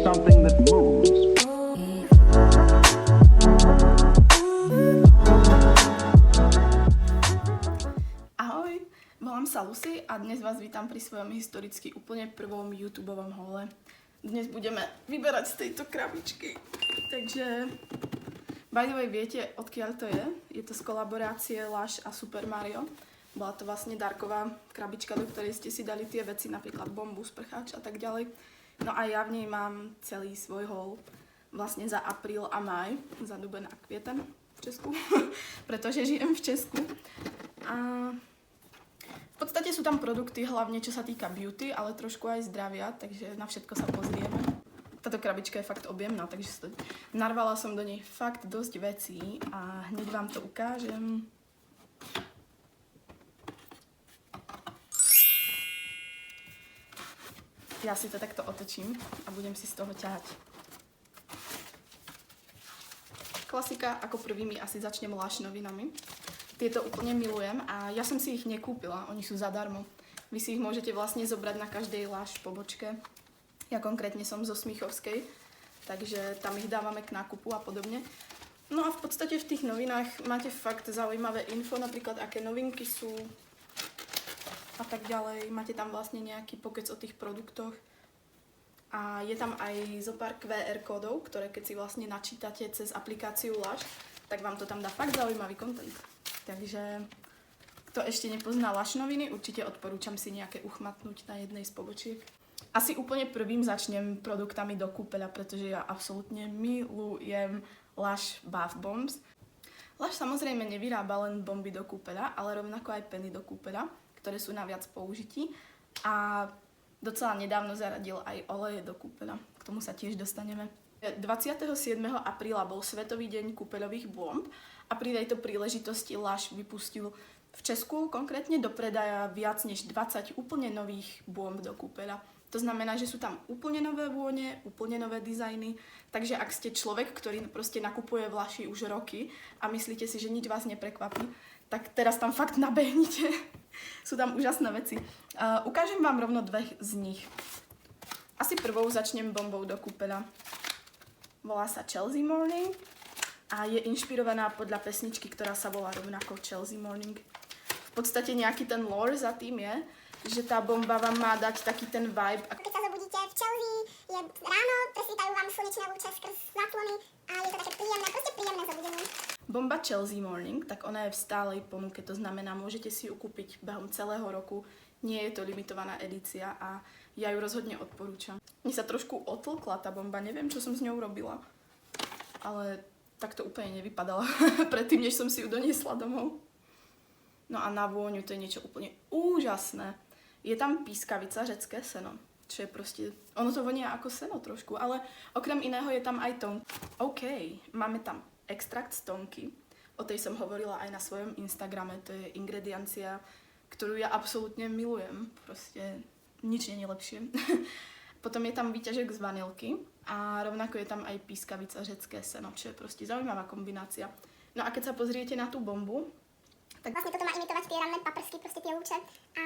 something that moves. Ahoj, volám sa Lucy a dnes vás vítam pri svojom historicky úplne prvom YouTubeovom hole. Dnes budeme vyberať z tejto krabičky. Takže, by the way, viete, odkiaľ to je? Je to z kolaborácie Lush a Super Mario. Bola to vlastne darková krabička, do ktorej ste si dali tie veci, napríklad bombu, sprcháč a tak ďalej. No a ja v nej mám celý svoj haul vlastne za apríl a máj, za duben a kvieten v Česku, pretože žijem v Česku. A v podstate sú tam produkty, hlavne čo sa týka beauty, ale trošku aj zdravia, takže na všetko sa pozrieme. Táto krabička je fakt objemná, takže narvala som do nej fakt dosť vecí a hneď vám to ukážem. Ja si to takto otočím a budem si z toho ťahať. Klasika, ako prvými asi začnem Lush novinami. Tieto úplne milujem a ja som si ich nekúpila, oni sú zadarmo. Vy si ich môžete vlastne zobrať na každej Lush pobočke. Ja konkrétne som zo Smíchovskej, takže tam ich dávame k nákupu a podobne. No a v podstate v tých novinách máte fakt zaujímavé info, napríklad aké novinky sú a tak ďalej. Máte tam vlastne nejaký pokec o tých produktoch. A je tam aj zo pár QR kódov, ktoré keď si vlastne načítate cez aplikáciu Lush, tak vám to tam dá fakt zaujímavý content. Takže kto ešte nepozná Lush noviny, určite odporúčam si nejaké uchmatnúť na jednej z pobočiek. Asi úplne prvým začnem produktami do kúpeľa, pretože ja absolútne milujem Lush Bath Bombs. Lush samozrejme nevyrába len bomby do kúpeľa, ale rovnako aj peny do kúpeľa, ktoré sú na viac použití. A docela nedávno zaradil aj oleje do kúpeľa. K tomu sa tiež dostaneme. 27. apríla bol Svetový deň kúpeľových bomb a pri tejto príležitosti Lush vypustil v Česku konkrétne do predaja viac než 20 úplne nových bomb do kúpeľa. To znamená, že sú tam úplne nové vône, úplne nové dizajny, takže ak ste človek, ktorý proste nakupuje v Lushi už roky a myslíte si, že nič vás neprekvapí, tak teraz tam fakt nabehnite. Sú tam úžasné veci. Ukážem vám rovno dve z nich. Asi prvou začnem bombou do kúpeľa. Volá sa Chelsea Morning a je inšpirovaná podľa pesničky, ktorá sa volá rovnako Chelsea Morning. V podstate nejaký ten lore za tým je, že tá bomba vám má dať taký ten vibe. Keď sa zobudíte v Chelsea, je ráno, presvítajú vám slnečné lúče skrz záclony a je to také príjemné, proste príjemné zobudenie. Bomba Chelsea Morning, tak ona je v stálej ponuke, to znamená, môžete si ju kúpiť behom celého roku. Nie je to limitovaná edícia a ja ju rozhodne odporúčam. Mne sa trošku otlkla tá bomba, neviem, čo som s ňou robila, ale tak to úplne nevypadala predtým, než som si ju doniesla domov. No a na vôňu to je niečo úplne úžasné. Je tam pískavica, řecké seno, čo je proste, ono to vonia ako seno trošku, ale okrem iného je tam aj tonka. OK, máme tam extrakt z tonky, o tej som hovorila aj na svojom Instagrame, to je ingrediencia, ktorú ja absolútne milujem, proste nič nie je lepšie. Potom je tam výťažok z vanilky a rovnako je tam aj pískavica, řecké seno, čo je proste zaujímavá kombinácia. No a keď sa pozriete na tú bombu, tak vlastne toto má imitovať tie ranné paprsky, proste tie lúče a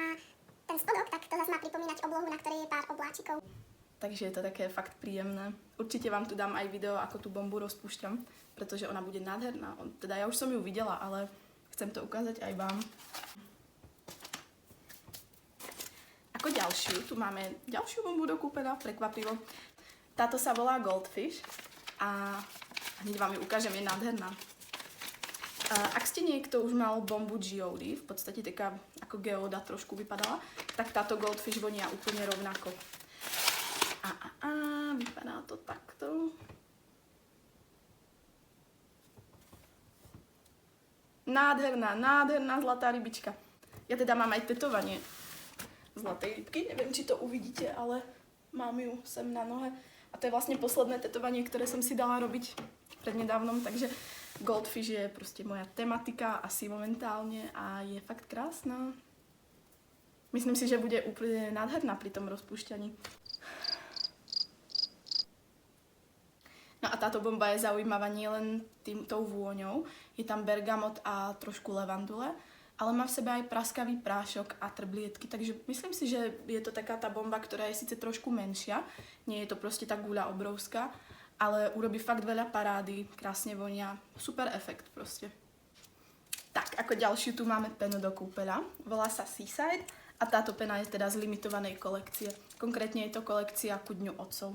ten spodok, tak to zase má pripomínať oblohu, na ktorej je pár obláčikov. Takže je to také fakt príjemné. Určite vám tu dám aj video, ako tú bombu rozpúšťam, pretože ona bude nádherná. Teda ja už som ju videla, ale chcem to ukázať aj vám. Ako ďalšiu, tu máme ďalšiu bombu do kúpeľa, prekvapivo. Táto sa volá Goldfish a hneď vám ju ukážem, je nádherná. Ak ste niekto už mal bombu Geody, v podstate taká ako geoda trošku vypadala, tak táto Goldfish vonia úplne rovnako. Vypadá to takto. Nádherná zlatá rybička. Ja teda mám aj tetovanie zlatej rybky, neviem, či to uvidíte, ale mám ju sem na nohe. A to je vlastne posledné tetovanie, ktoré som si dala robiť prednedávnom, takže Goldfish je proste moja tematika asi momentálne a je fakt krásna. Myslím si, že bude úplne nádherná pri tom rozpúšťaní. No a táto bomba je zaujímavá nielen tou vôňou, je tam bergamot a trošku levandule. ale má v sebe aj praskavý prášok a trblietky, takže myslím si, že je to taká tá bomba, ktorá je síce trošku menšia, nie je to proste tá guľa obrovská, ale urobí fakt veľa parády, krásne vonia, super efekt proste. Tak, ako ďalšiu tu máme penu do kúpeľa, volá sa Seaside a táto pena je teda z limitovanej kolekcie, konkrétne je to kolekcia ku Dňu otcov.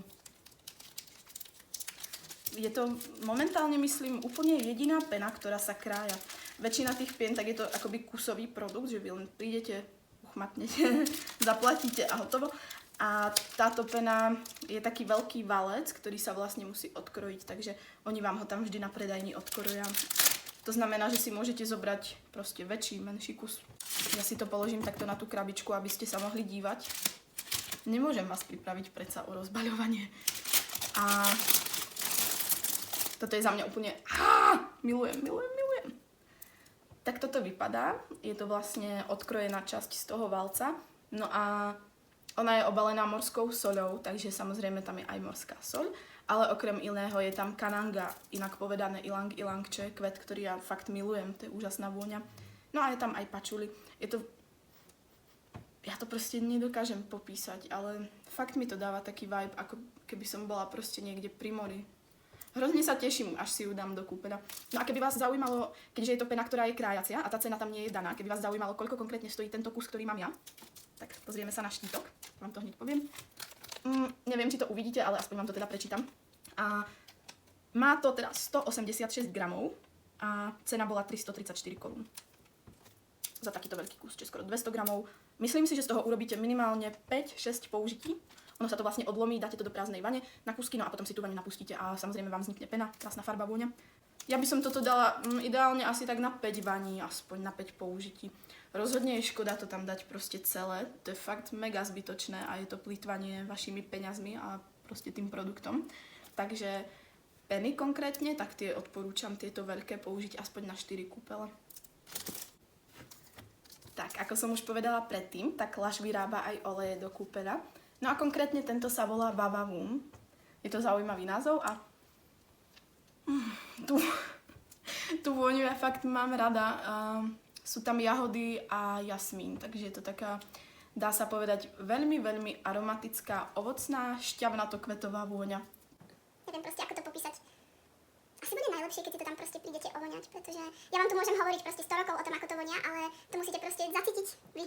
Je to momentálne, myslím, úplne jediná pena, ktorá sa krája. Väčšina tých pien, tak je to akoby kusový produkt, že vy len prídete, uchmatnete, zaplatíte a hotovo. A táto pena je taký veľký valec, ktorý sa vlastne musí odkrojiť, takže oni vám ho tam vždy na predajni odkroja. To znamená, že si môžete zobrať proste väčší, menší kus. Ja si to položím takto na tú krabičku, aby ste sa mohli dívať. Nemôžem vás pripraviť predsa o rozbaľovanie. A toto je za mňa úplne... Milujem. Tak toto vypadá. Je to vlastne odkrojená časť z toho valca. No a ona je obalená morskou soľou, takže samozrejme tam je aj morská soľ. Ale okrem iného je tam kananga, inak povedané ilang ilang, čo je kvet, ktorý ja fakt milujem. To je úžasná vôňa. No a je tam aj pačuli. Ja to proste nedokážem popísať, ale fakt mi to dáva taký vibe, ako keby som bola proste niekde pri mori. Hrozne sa teším, až si ju dám do kúpeľa. No a keby vás zaujímalo, keďže je to pena, ktorá je krájacia a tá cena tam nie je daná, keby vás zaujímalo, koľko konkrétne stojí tento kus, ktorý mám ja, tak pozrieme sa na štítok, vám to hneď poviem. Neviem, či to uvidíte, ale aspoň vám to teda prečítam. A má to teda 186 gramov a cena bola 334 korún. Za takýto veľký kus, čiže skoro 200 gramov. Myslím si, že z toho urobíte minimálne 5-6 použití. Ono sa to vlastne odlomí, dáte to do prázdnej vane na kúsky, no a potom si tú vaňu napustíte a samozrejme vám vznikne pena, krásna farba, vôňa. Ja by som toto dala ideálne asi tak na 5 vaní, aspoň na 5 použití. Rozhodne je škoda to tam dať proste celé, to je fakt mega zbytočné a je to plýtvanie vašimi peňazmi a proste tým produktom. Takže peny konkrétne, tak tie odporúčam tieto veľké použiť aspoň na 4 kúpele. Tak, ako som už povedala predtým, tak Lush vyrába aj oleje do kúpeľa. No a konkrétne tento sa volá Vavavoom. Je to zaujímavý názov a tú vôňu ja fakt mám rada. Sú tam jahody a jasmín, takže je to taká, dá sa povedať, veľmi, veľmi aromatická, ovocná, šťavnato-kvetová vôňa. Neviem proste, ako to popísať. Asi bude najlepšie, keď si to tam proste prídete ovoňať, pretože ja vám tu môžem hovoriť proste 100 rokov o tom, ako to vonia, ale to musíte proste zacítiť vy.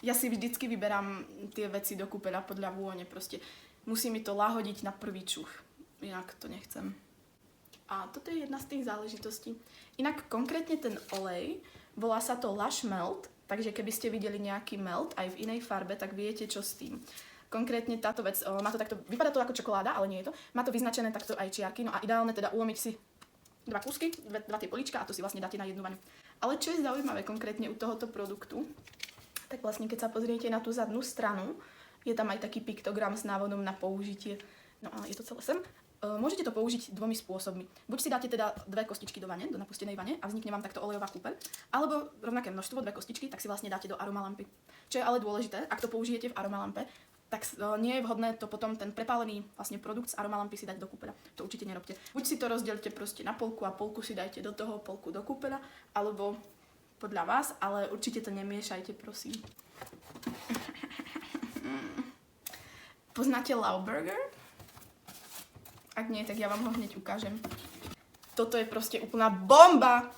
Ja si vždycky vyberám tie veci do kúpeľa podľa vône, proste musí mi to lahodiť na prvý čuch, inak to nechcem. A toto je jedna z tých záležitostí. Inak konkrétne ten olej, volá sa to Lush Melt, takže keby ste videli nejaký melt aj v inej farbe, tak viete čo s tým. Konkrétne táto vec, má to takto, vypadá to ako čokoláda, ale nie je to. Má to vyznačené takto aj čiarky, no a ideálne teda ulomiť si dva kúsky, dva tie políčka a to si vlastne dáte na jednu vaňu. Ale čo je zaujímavé konkrétne u tohoto produktu, tak vlastne keď sa pozriete na tú zadnú stranu, je tam aj taký piktogram s návodom na použitie. No a je to celé sem. Môžete to použiť dvomi spôsobmi. Buď si dáte teda 2 kostičky do vane, do napustenej vane a vznikne vám takto olejová kúpeľ, alebo rovnaké množstvo, 2 kostičky, tak si vlastne dáte do aromalampy. Čo je ale dôležité, ak to použijete v aromalampe, tak nie je vhodné to potom ten prepálený vlastne produkt z aromalampy si dať do kúpeľa. To určite nerobte. Buď si to rozdielte proste na polku a polku si dajte do toho, polku do kúpeľa, alebo podľa vás, ale určite to nemiešajte, prosím. Poznáte Lauberger? Ak nie, tak ja vám ho hneď ukážem. Toto je proste úplná bomba!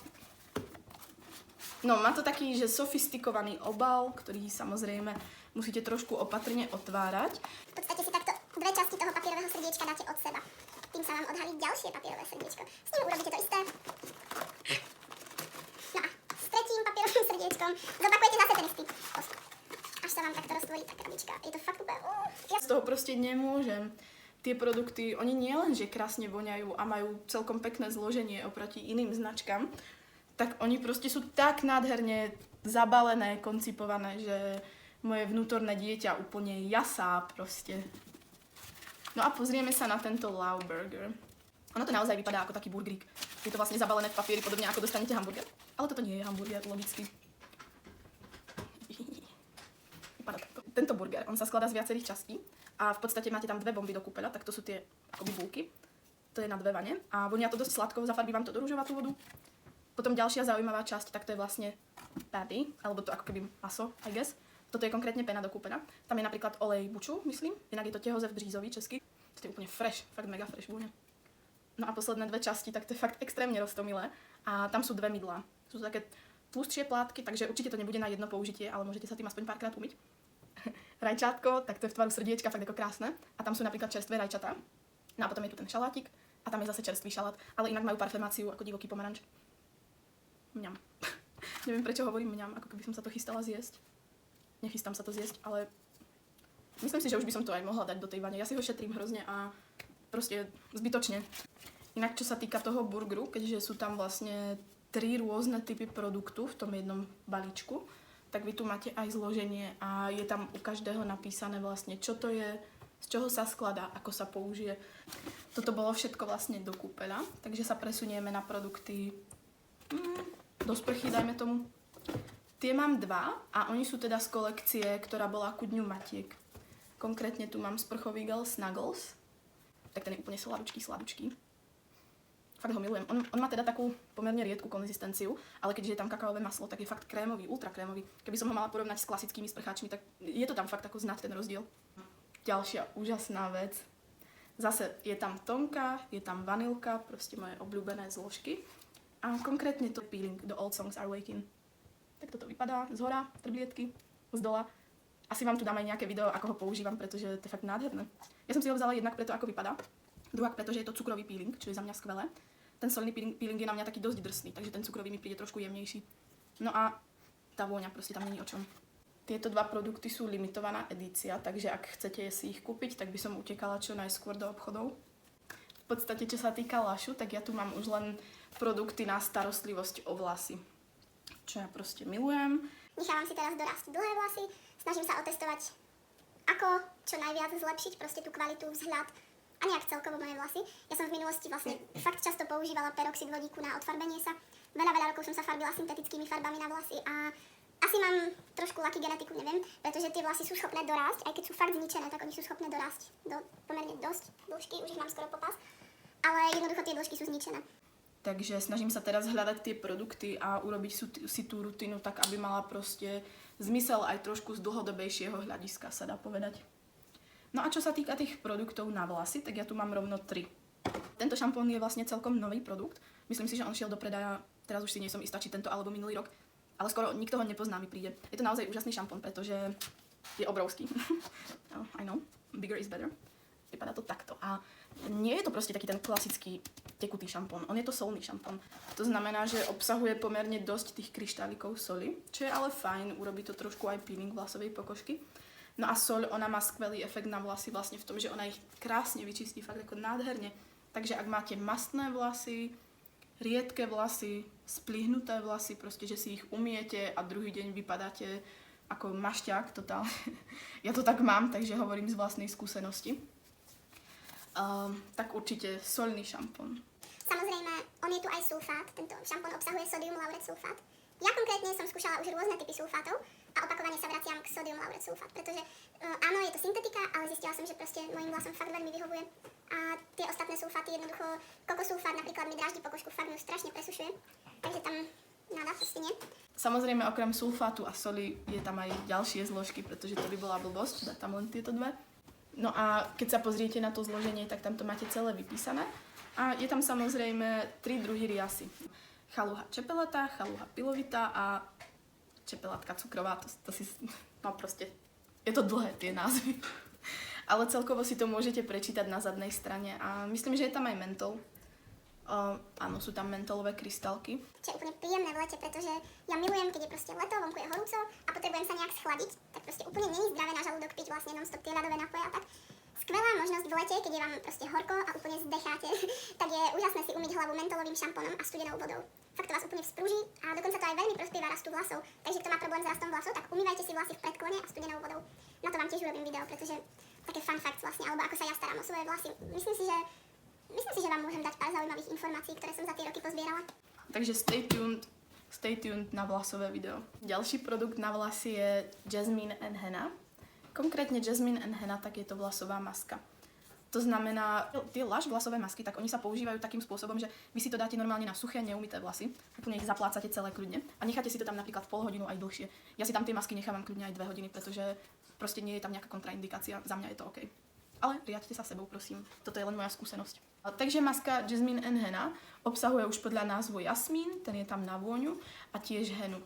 No, má to taký, že sofistikovaný obal, ktorý samozrejme musíte trošku opatrne otvárať. V podstate si takto 2 časti toho papierového srdiečka dáte od seba. Tým sa vám odhalí ďalšie papierové srdiečko. S ním urobíte to isté. No a s tretím papierovým srdiečkom zopakujete zase ten istý postup. Až sa vám takto roztvorí tá krabička. Je to fakt úplne... Z toho proste nemôžem. Tie produkty, oni nie len, že krásne voňajú a majú celkom pekné zloženie oproti iným značkám, tak oni proste sú tak nádherne zabalené, koncipované, že moje vnútorné dieťa úplne jasá proste. No a pozrieme sa na tento Lauberger. Ono to naozaj vypadá ako taký burgerík. Je to vlastne zabalené v papieri, podobne ako dostanete hamburger. Ale toto nie je hamburger, logicky. Vypadá takto. Tento burger, on sa skladá z viacerých častí a v podstate máte tam 2 bomby do kúpeľa, tak to sú tie akoby bulky. To je na 2 vane a vonia to dosť sladko, zafarbí vám to do ružovatú vodu. Potom ďalšia zaujímavá časť, tak to je vlastne patty, alebo to ako keby maso, I guess. Toto je konkrétne pena do kúpena. Tam je napríklad olej buču, myslím. Inak je to tehozev břízový český. To je úplne fresh, fakt mega fresh vôňa. No a posledné dve časti, tak to je fakt extrémne roztomilé. A tam sú dve mydlá. Sú to také tlustšie plátky, takže určite to nebude na jedno použitie, ale môžete sa tým aspoň párkrát umyť. Rajčátko, tak to je v tvaru srdiečka, fakt ako krásne. A tam sú napríklad čerstvé rajčatá. No a potom je tu ten šalátik a tam je zase čerstvý šalát, ale inak majú parfémáciu ako divoký pomaranč. Mňam. Neviem, prečo hovorím mňam, ako keby som sa to chystala zjesť. Nechystám sa to zjesť, ale myslím si, že už by som to aj mohla dať do tej vane. Ja si ho šetrím hrozne a proste zbytočne. Inak čo sa týka toho burgeru, keďže sú tam vlastne 3 rôzne typy produktu v tom jednom balíčku, tak vy tu máte aj zloženie a je tam u každého napísané vlastne, čo to je, z čoho sa skladá, ako sa použije. Toto bolo všetko vlastne do kúpeľa, takže sa presunieme na produkty do sprchy, dajme tomu. Tie mám 2 a oni sú teda z kolekcie, ktorá bola ku Dňu Matiek. Konkrétne tu mám sprchový gel Snuggles. Tak ten je úplne sladučký. Fakt ho milujem. On má teda takú pomerne riedku konzistenciu, ale keďže je tam kakaové maslo, tak je fakt krémový, ultra krémový. Keby som ho mala porovnať s klasickými sprcháčmi, tak je to tam fakt ako znať ten rozdiel. Ďalšia úžasná vec. Zase je tam tonka, je tam vanilka, proste moje obľúbené zložky. A konkrétne to peeling The Old Songs Are Waking. Tak toto vypadá z hora, trblietky, z dola. Asi vám tu dám aj nejaké video, ako ho používam, pretože to je fakt nádherné. Ja som si ho vzala jednak preto, ako vypadá, druhák, pretože je to cukrový peeling, čo je za mňa skvelé. Ten solný peeling je na mňa taký dosť drsný, takže ten cukrový mi príde trošku jemnejší. No a tá vôňa, proste tam není o čom. Tieto 2 produkty sú limitovaná edícia, takže ak chcete si ich kúpiť, tak by som utekala čo najskôr do obchodov. V podstate, čo sa týka lašu, tak ja tu mám už len produkty na starostlivosť o vlasy, čo ja proste milujem. Nechávam si teraz dorásť dlhé vlasy, snažím sa otestovať, ako čo najviac zlepšiť proste tú kvalitu, vzhľad a nejak celkovo moje vlasy. Ja som v minulosti vlastne fakt často používala peroxid vodíku na odfarbenie sa. Veľa rokov som sa farbila syntetickými farbami na vlasy a asi mám trošku lucky genetiku, neviem, pretože tie vlasy sú schopné dorásť, aj keď sú fakt zničené, tak oni sú schopné dorásť do pomerne dosť dĺžky, už ich mám skoro po pás, ale jednoducho tie dĺžky sú zničené. Takže snažím sa teraz hľadať tie produkty a urobiť si tú rutinu tak, aby mala proste zmysel aj trošku z dlhodobejšieho hľadiska, sa dá povedať. No a čo sa týka tých produktov na vlasy, tak ja tu mám rovno 3. Tento šampón je vlastne celkom nový produkt. Myslím si, že on šiel do predaja, teraz už si nie som istá, či tento alebo minulý rok, ale skoro nikto ho nepozná, mi príde. Je to naozaj úžasný šampón, pretože je obrovský. I know, bigger is better. Vypadá to takto. A nie je to proste taký ten klasický tekutý šampón. On je to solný šampón. To znamená, že obsahuje pomerne dosť tých kryštálikov soli, čo je ale fajn, urobí to trošku aj peeling vlasovej pokožky. No a soľ, ona má skvelý efekt na vlasy vlastne v tom, že ona ich krásne vyčistí, fakt ako nádherne. Takže ak máte mastné vlasy, riedke vlasy, splihnuté vlasy, proste, že si ich umiete a druhý deň vypadáte ako mašťák totálne. Ja to tak mám, takže hovorím z vlastnej skúsenosti. Tak určite soľný šampón. Samozrejme, on je tu aj sulfát, tento šampón obsahuje sodium lauret sulfát. Ja konkrétne som skúšala už rôzne typy sulfátov a opakovane sa vraciam k sodium lauret sulfát, pretože áno, je to syntetika, ale zistila som, že proste mojim vlasom fakt veľmi vyhovuje. A tie ostatné sulfáty, jednoducho kokosulfát napríklad mi dráždi pokožku, fakt mi ju strašne presušuje, takže tam nada, proste nie. Samozrejme, okrem sulfátu a soli je tam aj ďalšie zložky, pretože to by bola blbosť, dať tam len tieto 2. No a keď sa pozriete na to zloženie, tak tam to máte celé vypísané. A je tam samozrejme 3 druhy riasy. Chaluha čepelatá, chaluha pilovitá a čepelatka cukrová. To si, no proste, je to dlhé tie názvy. Ale celkovo si to môžete prečítať na zadnej strane a myslím, že je tam aj mentol. Áno, sú tam mentolové krystálky. Čo je úplne príjemné v lete, pretože ja milujem, keď je proste leto, vonku je horúco a potrebujem sa nejak schladiť, tak proste úplne není zdravé na žalúdok piť vlastne non-stop tie ľadové nápoje a tak. Skvelá možnosť v lete, keď je vám proste horko a úplne zdecháte, tak je úžasné si umyť hlavu mentolovým šampónom a studenou vodou. Fakt to vás úplne vzprúži a dokonca to aj veľmi prospieva rastu vlasov. Takže kto má problém s rastom vlasov, tak umývajte si vlasy v predklone a studenou vodou. Na to vám tiež urobím video, pretože také fun facts vlastne, alebo ako sa ja starám o svoje vlasy. Myslím si, že vám môžem dať pár zaujímavých informácií, ktoré som za tie roky pozbierala. Takže stay tuned na vlasové video. Ďalší produkt na vlasy je Jasmine and Henna. Konkrétne Jasmine and Henna, tak je to vlasová maska. To znamená, tie lash vlasové masky, tak oni sa používajú takým spôsobom, že vy si to dáte normálne na suché, neumyté vlasy, úplne ich zaplácate celé kľudne a necháte si to tam napríklad pol hodinu aj dlhšie. Ja si tam tie masky nechávam kľudne aj 2 hodiny, pretože proste nie je tam nejaká kontraindikácia, za mňa je to OK. Ale riaďte sa sebou, prosím. Toto je len moja skúsenosť. Takže maska Jasmine and Henna obsahuje už podľa názvu jasmín, ten je tam na vôňu, a tiež henu.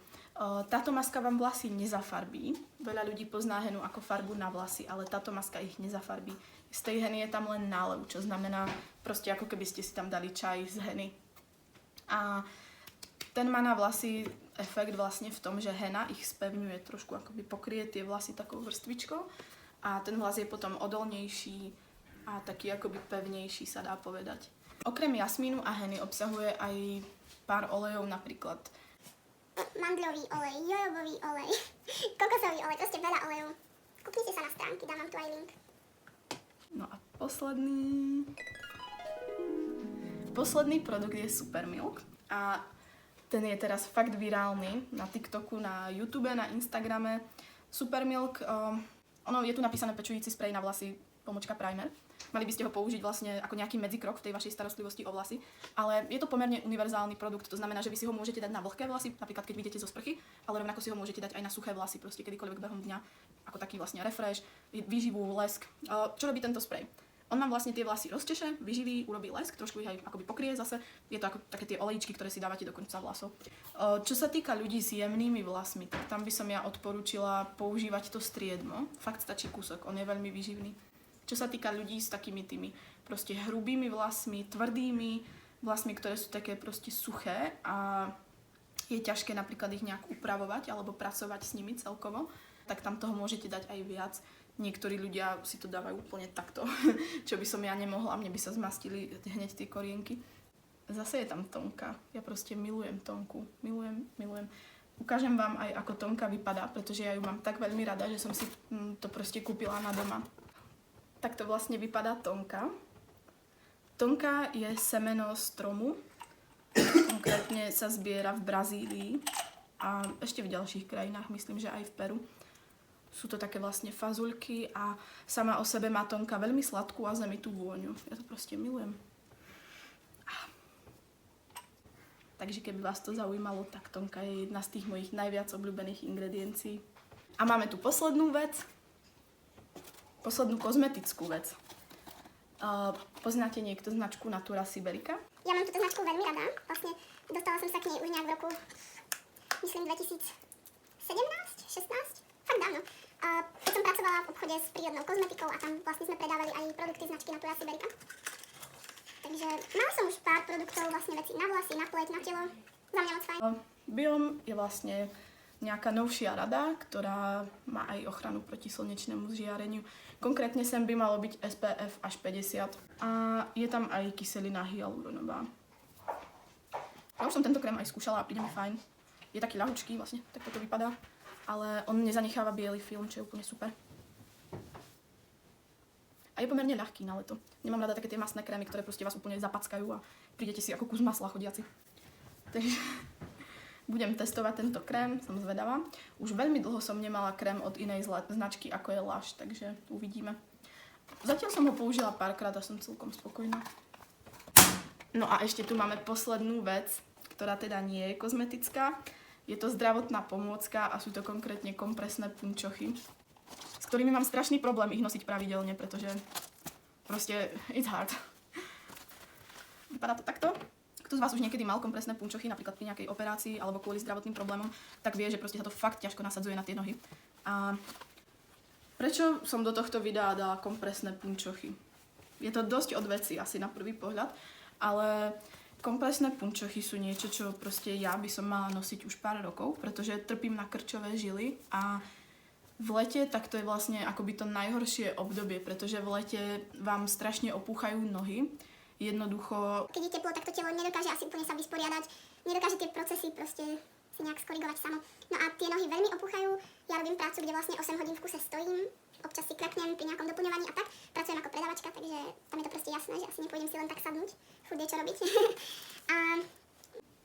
Táto maska vám vlasy nezafarbí. Veľa ľudí pozná henu ako farbu na vlasy, ale táto maska ich nezafarbí. Z tej heny je tam len nálev, čo znamená proste ako keby ste si tam dali čaj z heny. A ten má na vlasy efekt vlastne v tom, že hena ich spevňuje, trošku akoby pokrie tie vlasy takou vrstvičkou a ten vlas je potom odolnejší a taký akoby pevnejší, sa dá povedať. Okrem jasmínu a heny obsahuje aj pár olejov, napríklad mandľový olej, jojobový olej, kokosový olej, proste veľa olejov. Kúknite sa na stránky, dám vám tu aj link. No a posledný produkt je Supermilk a ten je teraz fakt virálny na TikToku, na YouTube, na Instagrame. Supermilk, ono je tu napísané pečujúci sprej na vlasy _ primer. Mali by ste ho použiť vlastne ako nejaký medzikrok v tej vašej starostlivosti o vlasy, ale je to pomerne univerzálny produkt, to znamená, že vy si ho môžete dať na vlhké vlasy, napríklad keď vyjdete zo sprchy, ale rovnako si ho môžete dať aj na suché vlasy, proste kedykoľvek behom dňa, ako taký vlastne refresh, výživu, lesk. Čo robí tento sprej? On vám vlastne tie vlasy rozčeše, vyživí, urobí lesk, trošku ich aj akoby pokrie zase. Je to ako také tie olejčky, ktoré si dávate do konca vlasov. Čo sa týka ľudí s jemnými vlasmi, tak tam by som ja odporúčila používať to striedmo. Fakt stačí kúsok, on je veľmi výživný. Čo sa týka ľudí s takými tými proste hrubými vlasmi, tvrdými vlasmi, ktoré sú také proste suché a je ťažké napríklad ich nejak upravovať alebo pracovať s nimi celkovo, tak tam toho môžete dať aj viac. Niektorí ľudia si to dávajú úplne takto, čo by som ja nemohla, mne by sa zmastili hneď tie korienky. Zase je tam tónka, ja proste milujem tónku, milujem. Ukážem vám aj, ako tónka vypadá, pretože ja ju mám tak veľmi rada, že som si to proste kúpila na doma. Takto vlastne vypadá tónka. Tónka je semeno stromu, konkrétne sa zbiera v Brazílii a ešte v ďalších krajinách, myslím, že aj v Peru. Sú to také vlastne fazuľky a sama o sebe má tónka veľmi sladkú a zemitú vôňu. Ja to proste milujem. Takže keby vás to zaujímalo, tak tónka je jedna z tých mojich najviac obľúbených ingrediencií. A máme tu poslednú vec. Poslednú kozmetickú vec. Poznáte niekto značku Natura Siberica? Ja mám túto značku veľmi rada. Vlastne dostala som sa k nej už nejak v roku, myslím 2017, 16, fakt dávno. Keď som pracovala v obchode s prírodnou kozmetikou a tam vlastne sme predávali aj produkty značky Natura Siberica. Takže mala som už pár produktov, vlastne veci na vlasy, na pleť, na telo. Za mňa moc fajn. Biom je vlastne nejaká novšia rada, ktorá má aj ochranu proti slnečnému žiareniu. Konkrétne sem by malo byť SPF až 50 a je tam aj kyselina hyaluronová. Ja už som tento krém aj skúšala a príde mi fajn. Je taký ľahučký vlastne, tak toto vypadá, ale on nezanecháva biely film, čo je úplne super. A je pomerne ľahký na leto. Nemám rada také tie masné krémy, ktoré proste vás úplne zapackajú a prídete si ako kus masla chodiaci. Takže budem testovať tento krém, som zvedavá. Už veľmi dlho som nemala krém od inej značky, ako je Lush, takže uvidíme. Zatiaľ som ho použila párkrát a som celkom spokojná. No a ešte tu máme poslednú vec, ktorá teda nie je kozmetická. Je to zdravotná pomôcka a sú to konkrétne kompresné punčochy, s ktorými mám strašný problém ich nosiť pravidelne, pretože proste it's hard. Vypadá to takto. Kto z vás už niekedy mal kompresné punčochy, napríklad pri nejakej operácii alebo kvôli zdravotným problémom, tak vie, že proste sa to fakt ťažko nasadzuje na tie nohy. A prečo som do tohto videa dala kompresné punčochy? Je to dosť od veci asi na prvý pohľad, ale kompresné punčochy sú niečo, čo proste ja by som mala nosiť už pár rokov, pretože trpím na krčové žily a v lete tak to je vlastne akoby to najhoršie obdobie, pretože v lete vám strašne opúchajú nohy. Jednoducho... Keď je teplo, tak to telo nedokáže asi úplne sa vysporiadať, nedokáže tie procesy proste si nejak skorigovať samo. No a tie nohy veľmi opúchajú. Ja robím prácu, kde vlastne 8 hodín v kuse stojím, občas si klepnem pri nejakom doplňovaní a tak. Pracujem ako predavačka, takže tam je to proste jasné, že asi nepôjdem si len tak sadnúť. Furt je čo robiť. A...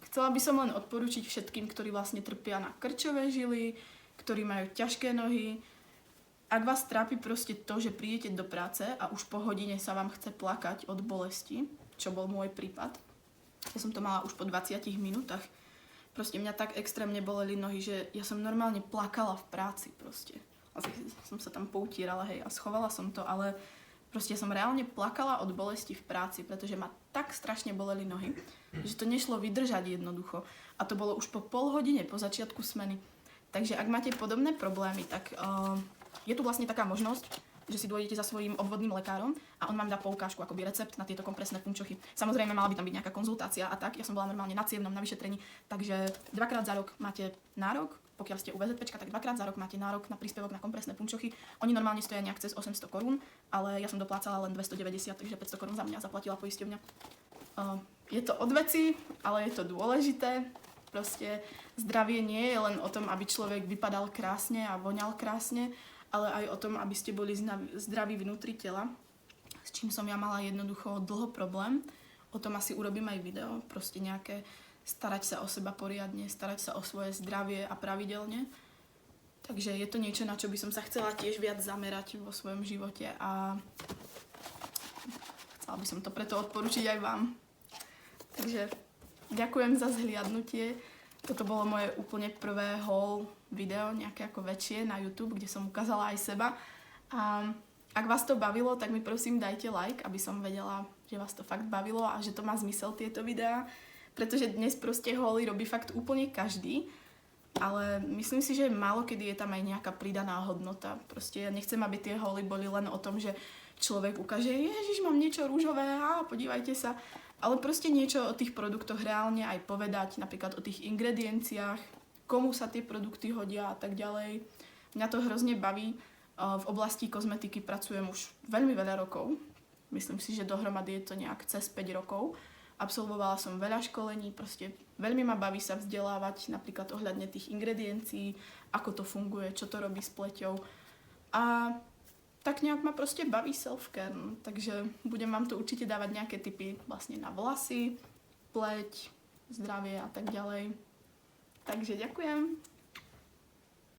Chcela by som len odporúčiť všetkým, ktorí vlastne trpia na krčové žily, ktorí majú ťažké nohy, ak vás trápi proste to, že prídete do práce a už po hodine sa vám chce plakať od bolesti, čo bol môj prípad, ja som to mala už po 20 minútach, proste mňa tak extrémne boleli nohy, že ja som normálne plakala v práci proste. Asi som sa tam poutírala, hej, a schovala som to, ale proste som reálne plakala od bolesti v práci, pretože ma tak strašne boleli nohy, že to nešlo vydržať jednoducho. A to bolo už po pol hodine po začiatku smeny. Takže ak máte podobné problémy, tak je tu vlastne taká možnosť, že si dôjdete za svojím obvodným lekárom a on vám dá poukážku, akoby recept na tieto kompresné punčochy. Samozrejme, mala by tam byť nejaká konzultácia a tak. Ja som bola normálne na cievnom, na vyšetrení, takže 2-krát za rok máte nárok, pokiaľ ste u VZPčka, tak 2-krát za rok máte nárok na príspevok na kompresné punčochy. Oni normálne stoja nejak cez 800 korún, ale ja som doplácala len 290, takže 500 korún za mňa zaplatila poisťovňa. Je to od veci, ale je to dôležité. Proste zdravie nie je len o tom, aby človek vypadal krásne a voňal krásne, ale aj o tom, aby ste boli zdraví vnútri tela, s čím som ja mala jednoducho dlho problém. O tom asi urobím aj video, proste nejaké starať sa o seba poriadne, starať sa o svoje zdravie a pravidelne. Takže je to niečo, na čo by som sa chcela tiež viac zamerať vo svojom živote a chcela by som to preto odporučiť aj vám. Takže ďakujem za zhliadnutie. Toto bolo moje úplne prvé haul video, nejaké ako väčšie na YouTube, kde som ukázala aj seba. A ak vás to bavilo, tak mi prosím dajte like, aby som vedela, že vás to fakt bavilo a že to má zmysel tieto videá. Pretože dnes proste hauly robí fakt úplne každý. Ale myslím si, že málo kedy je tam aj nejaká pridaná hodnota. Proste ja nechcem, aby tie hauly boli len o tom, že človek ukáže, ježiš, mám niečo rúžové, podívajte sa. Ale proste niečo o tých produktoch reálne aj povedať, napríklad o tých ingredienciách, komu sa tie produkty hodia a tak ďalej. Mňa to hrozne baví. V oblasti kozmetiky pracujem už veľmi veľa rokov. Myslím si, že dohromady je to nejak cez 5 rokov. Absolvovala som veľa školení, proste veľmi ma baví sa vzdelávať napríklad ohľadne tých ingrediencií, ako to funguje, čo to robí s pleťou. A tak nejak ma proste baví self-care, takže budem vám tu určite dávať nejaké tipy vlastne na vlasy, pleť, zdravie a tak ďalej. Takže ďakujem.